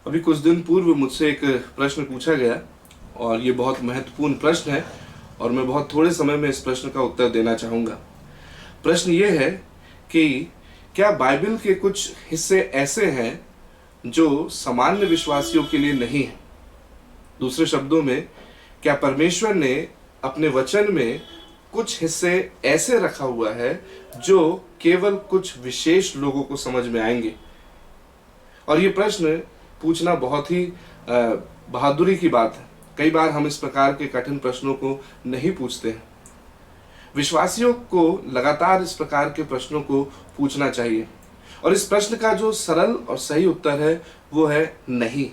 अभी कुछ दिन पूर्व मुझसे एक प्रश्न पूछा गया और ये बहुत महत्वपूर्ण प्रश्न है और मैं बहुत थोड़े समय में इस प्रश्न का उत्तर देना चाहूँगा। प्रश्न ये है कि क्या बाइबल के कुछ हिस्से ऐसे हैं जो सामान्य विश्वासियों के लिए नहीं हैं? दूसरे शब्दों में, क्या परमेश्वर ने अपने वचन में कुछ हिस्से ऐसे रखा हुआ है जो केवल कुछ विशेष लोगों को समझ में आएंगे? और ये प्रश्न पूछना बहुत ही बहादुरी की बात है। कई बार हम इस प्रकार के कठिन प्रश्नों को नहीं पूछते हैं। विश्वासियों को लगातार इस प्रकार के प्रश्नों को पूछना चाहिए और इस प्रश्न का जो सरल और सही उत्तर है वो है नहीं।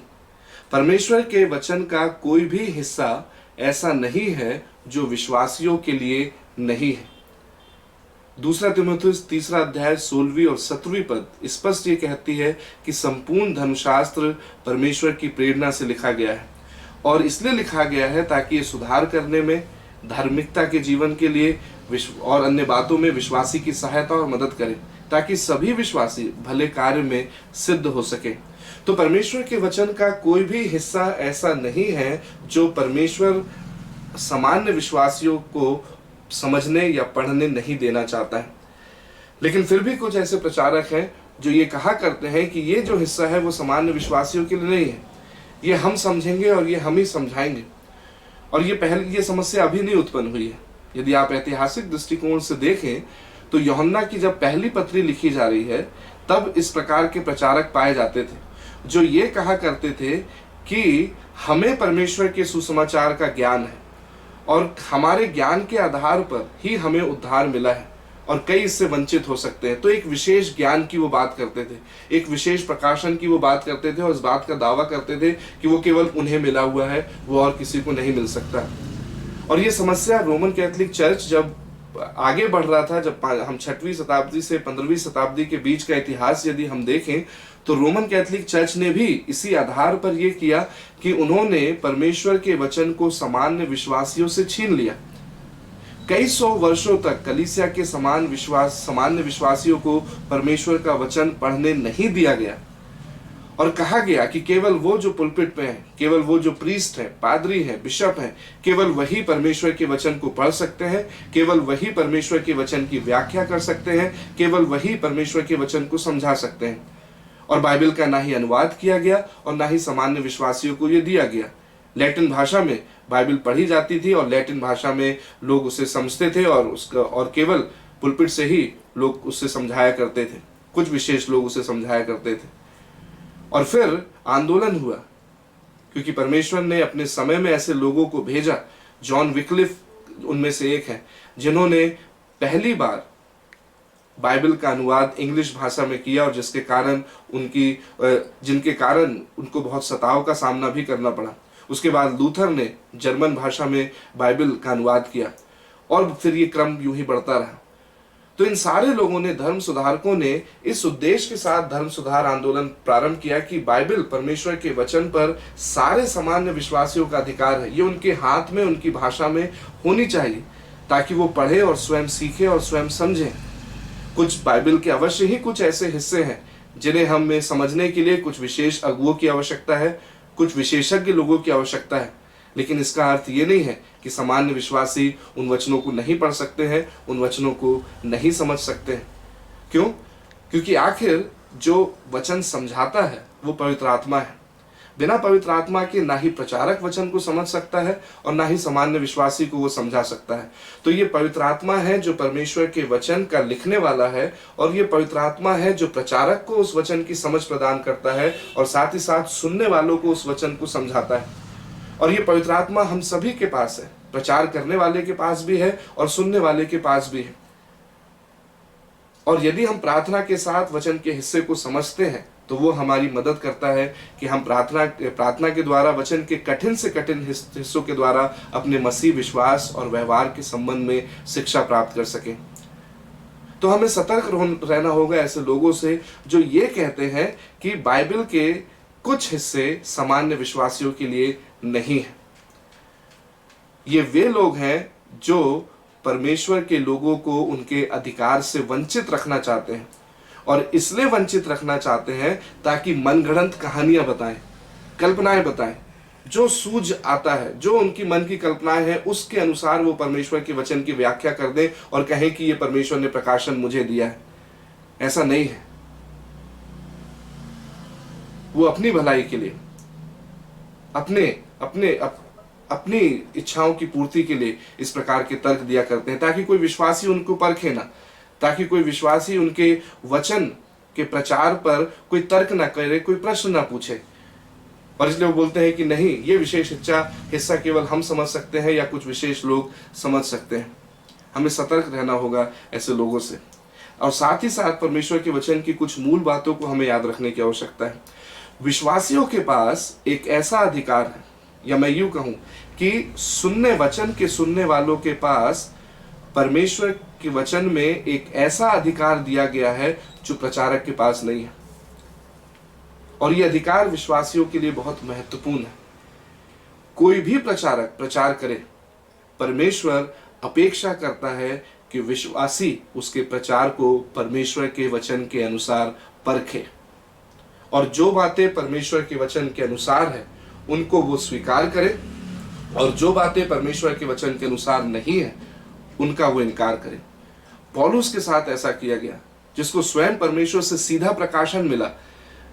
परमेश्वर के वचन का कोई भी हिस्सा ऐसा नहीं है जो विश्वासियों के लिए नहीं है। दूसरा तीमुथियुस 3 अध्याय 16वीं और 17वीं पद स्पष्ट ये कहती है कि संपूर्ण धर्मशास्त्र परमेश्वर की प्रेरणा से लिखा गया है और इसलिए लिखा गया है ताकि ये सुधार करने में, धार्मिकता के जीवन के लिए और अन्य बातों में विश्वासी की सहायता और मदद करे, ताकि सभी विश्वासी भले कार्य में सिद्ध हो सके। तो परमेश्वर के वचन का कोई भी हिस्सा ऐसा नहीं है जो परमेश्वर सामान्य विश्वासियों को समझने या पढ़ने नहीं देना चाहता है। लेकिन फिर भी कुछ ऐसे प्रचारक हैं जो ये कहा करते हैं कि ये जो हिस्सा है वो सामान्य विश्वासियों के लिए नहीं है, ये हम समझेंगे और ये हम ही समझाएंगे। और ये समस्या अभी नहीं उत्पन्न हुई है। यदि आप ऐतिहासिक दृष्टिकोण से देखें तो यूहन्ना की जब पहली पत्री लिखी जा रही है तब इस प्रकार के प्रचारक पाए जाते थे जो ये कहा करते थे कि हमें परमेश्वर के सुसमाचार का ज्ञान है और हमारे ज्ञान के आधार पर ही हमें उद्धार मिला है और कई इससे वंचित हो सकते हैं। तो एक विशेष ज्ञान की वो बात करते थे, एक विशेष प्रकाशन की वो बात करते थे और इस बात का दावा करते थे कि वो केवल उन्हें मिला हुआ है, वो और किसी को नहीं मिल सकता। और ये समस्या रोमन कैथोलिक चर्च जब आगे बढ़ रहा था, जब हम 6वीं शताब्दी से 15वीं शताब्दी के बीच का इतिहास यदि हम देखें तो रोमन कैथोलिक चर्च ने भी इसी आधार पर यह किया कि उन्होंने परमेश्वर के वचन को सामान्य विश्वासियों से छीन लिया। कई सौ वर्षों तक कलीसिया के सामान्य विश्वासियों को परमेश्वर का वचन पढ़ने नहीं दिया गया और कहा गया कि केवल वो जो पुलपिट पे हैं, केवल वो जो प्रीस्ट हैं, पादरी हैं, बिशप हैं, केवल वही परमेश्वर के वचन को पढ़ सकते हैं, केवल वही परमेश्वर के वचन की व्याख्या कर सकते हैं, केवल वही परमेश्वर के वचन को समझा सकते हैं। और बाइबल का ना ही अनुवाद किया गया और ना ही सामान्य विश्वासियों को यह दिया गया। लैटिन भाषा में बाइबल पढ़ी जाती थी और लैटिन भाषा में लोग उसे समझते थे और केवल पुलपिट से ही लोग उससे समझाया करते थे, कुछ विशेष लोग उसे समझाया करते थे। और फिर आंदोलन हुआ क्योंकि परमेश्वर ने अपने समय में ऐसे लोगों को भेजा। जॉन विक्लिफ उनमें से एक है जिन्होंने पहली बार बाइबल का अनुवाद इंग्लिश भाषा में किया और जिनके कारण उनको बहुत सताव का सामना भी करना पड़ा। उसके बाद लूथर ने जर्मन भाषा में बाइबल का अनुवाद किया और फिर ये क्रम यूं ही बढ़ता रहा। तो इन सारे लोगों ने, धर्म सुधारकों ने इस उद्देश्य के साथ धर्म सुधार आंदोलन प्रारंभ किया कि बाइबल परमेश्वर के वचन पर सारे सामान्य विश्वासियों का अधिकार है, ये उनके हाथ में, उनकी भाषा में होनी चाहिए ताकि वो पढ़े और स्वयं सीखे और स्वयं समझें। कुछ बाइबल के अवश्य ही कुछ ऐसे हिस्से हैं जिन्हें हमें समझने के लिए कुछ विशेष अगुओं की आवश्यकता है, कुछ विशेषज्ञ लोगों की आवश्यकता है। लेकिन इसका अर्थ ये नहीं है कि सामान्य विश्वासी उन वचनों को नहीं पढ़ सकते हैं, उन वचनों को नहीं समझ सकते हैं। क्यों? क्योंकि आखिर जो वचन समझाता है वो पवित्र आत्मा है। बिना पवित्र आत्मा के ना ही प्रचारक वचन को समझ सकता है और ना ही सामान्य विश्वासी को वो समझा सकता है। तो ये पवित्र आत्मा है जो परमेश्वर के वचन का लिखने वाला है और ये पवित्र आत्मा है जो प्रचारक को उस वचन की समझ प्रदान करता है और साथ ही साथ सुनने वालों को उस वचन को समझाता है। और ये पवित्र आत्मा हम सभी के पास है, प्रचार करने वाले के पास भी है और सुनने वाले के पास भी है। और यदि हम प्रार्थना के साथ वचन के हिस्से को समझते हैं तो वो हमारी मदद करता है कि हम प्रार्थना के द्वारा वचन के कठिन से कठिन हिस्सों के द्वारा अपने मसीह विश्वास और व्यवहार के संबंध में शिक्षा प्राप्त कर सकें। तो हमें सतर्क रहना होगा ऐसे लोगों से जो ये कहते हैं कि बाइबल के कुछ हिस्से सामान्य विश्वासियों के लिए नहीं है। ये वे लोग हैं जो परमेश्वर के लोगों को उनके अधिकार से वंचित रखना चाहते हैं और इसलिए वंचित रखना चाहते हैं ताकि मनगढ़ंत कहानियां बताएं, कल्पनाएं बताएं, जो सूझ आता है, जो उनकी मन की कल्पनाएं हैं उसके अनुसार वो परमेश्वर के वचन की व्याख्या कर दें और कहें कि ये परमेश्वर ने प्रकाशन मुझे दिया है। ऐसा नहीं है। वो अपनी भलाई के लिए, अपने अपने अपनी इच्छाओं की पूर्ति के लिए इस प्रकार के तर्क दिया करते हैं, ताकि कोई विश्वासी उनको परखे ना, ताकि कोई विश्वासी उनके वचन के प्रचार पर कोई तर्क ना करे, कोई प्रश्न ना पूछे। और इसलिए वो बोलते हैं कि नहीं, ये विशेष हिस्सा केवल हम समझ सकते हैं या कुछ विशेष लोग समझ सकते हैं। हमें सतर्क रहना होगा ऐसे लोगों से, और साथ ही साथ परमेश्वर के वचन की कुछ मूल बातों को हमें याद रखने की आवश्यकता है। विश्वासियों के पास एक ऐसा अधिकार है, या मैं यूं कहूं कि सुनने वालों के पास परमेश्वर के वचन में एक ऐसा अधिकार दिया गया है जो प्रचारक के पास नहीं है। और यह अधिकार विश्वासियों के लिए बहुत महत्वपूर्ण है। कोई भी प्रचारक प्रचार करे, परमेश्वर अपेक्षा करता है कि विश्वासी उसके प्रचार को परमेश्वर के वचन के अनुसार परखे, और जो बातें परमेश्वर के वचन के अनुसार है उनको वो स्वीकार करे, और जो बातें परमेश्वर के वचन के अनुसार नहीं है उनका वो इनकार करे। पौलुस के साथ ऐसा किया गया, जिसको स्वयं परमेश्वर से सीधा प्रकाशन मिला।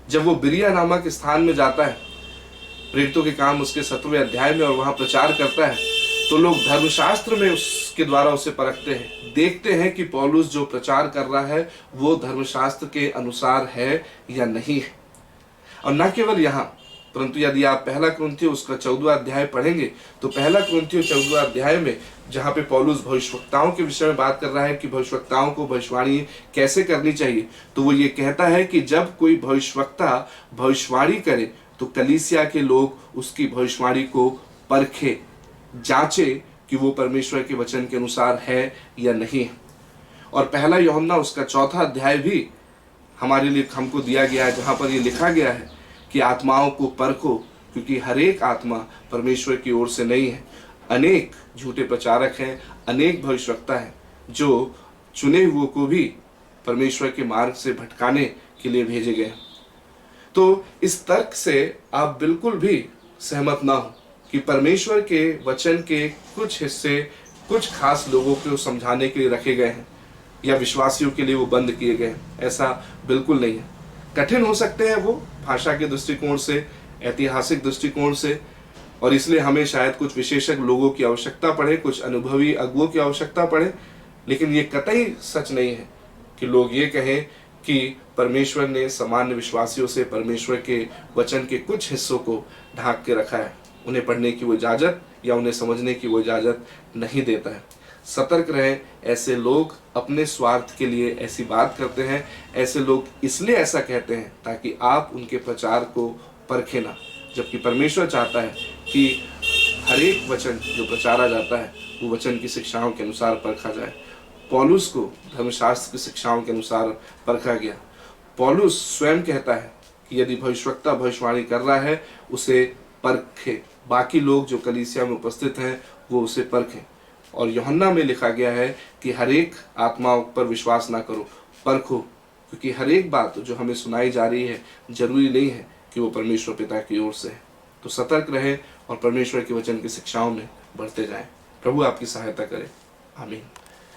जब वो बिरिया नामक स्थान में जाता है, प्रेरितों के काम उसके 7वें अध्याय में, और वहां प्रचार करता है, तो लोग धर्मशास्त्र में उसके द्वारा उसे परखते हैं, देखते हैं कि पौलुस जो प्रचार कर रहा है वो धर्मशास्त्र के अनुसार है या नहीं है। और न केवल यहाँ, परंतु यदि आप पहला कुरिन्थियों उसका 14वां अध्याय पढ़ेंगे, तो पहला कुरिन्थियों 14वां अध्याय में जहाँ पे पौलुस भविष्यवक्ताओं के विषय में बात कर रहा है कि भविष्यवक्ताओं को भविष्यवाणी कैसे करनी चाहिए, तो वो ये कहता है कि जब कोई भविष्यवक्ता भविष्यवाणी करे तो कलीसिया के लोग उसकी भविष्यवाणी को परखे, जांचे कि वो परमेश्वर के वचन के अनुसार है या नहीं है। और पहला यूहन्ना उसका 4था अध्याय भी हमारे लिए हमको दिया गया है, जहाँ पर ये लिखा गया है कि आत्माओं को परखो, क्योंकि हर एक आत्मा परमेश्वर की ओर से नहीं है। अनेक झूठे प्रचारक हैं, अनेक भविष्यवक्ता हैं जो चुने हुए को भी परमेश्वर के मार्ग से भटकाने के लिए भेजे गए। तो इस तर्क से आप बिल्कुल भी सहमत ना हो कि परमेश्वर के वचन के कुछ हिस्से कुछ खास लोगों को समझाने के लिए रखे गए हैं या विश्वासियों के लिए वो बंद किए गए हैं। ऐसा बिल्कुल नहीं है। कठिन हो सकते हैं वो भाषा के दृष्टिकोण से, ऐतिहासिक दृष्टिकोण से, और इसलिए हमें शायद कुछ विशेषज्ञ लोगों की आवश्यकता पड़े, कुछ अनुभवी अगुओं की आवश्यकता पड़े। लेकिन ये कतई सच नहीं है कि लोग ये कहें कि परमेश्वर ने सामान्य विश्वासियों से परमेश्वर के वचन के कुछ हिस्सों को ढांक के रखा है, उन्हें पढ़ने की वो इजाज़त या उन्हें समझने की वो इजाज़त नहीं देता है। सतर्क रहें, ऐसे लोग अपने स्वार्थ के लिए ऐसी बात करते हैं। ऐसे लोग इसलिए ऐसा कहते हैं ताकि आप उनके प्रचार को परखें ना, जबकि परमेश्वर चाहता है कि हर एक वचन जो प्रचारा जाता है वो वचन की शिक्षाओं के अनुसार परखा जाए। पौलुस को धर्मशास्त्र की शिक्षाओं के अनुसार परखा गया। पौलुस स्वयं कहता है कि यदि भविष्यवक्ता भविष्यवाणी कर रहा है उसे परखे, बाकी लोग जो कलीसिया में उपस्थित हैं वो उसे परखें। और यूहन्ना में लिखा गया है कि हर एक आत्माओं पर विश्वास ना करो, परखो, क्योंकि हर एक बात जो हमें सुनाई जा रही है जरूरी नहीं है कि वो परमेश्वर पिता की ओर से है। तो सतर्क रहें और परमेश्वर के वचन की शिक्षाओं में बढ़ते जाएं। प्रभु आपकी सहायता करे। आमीन।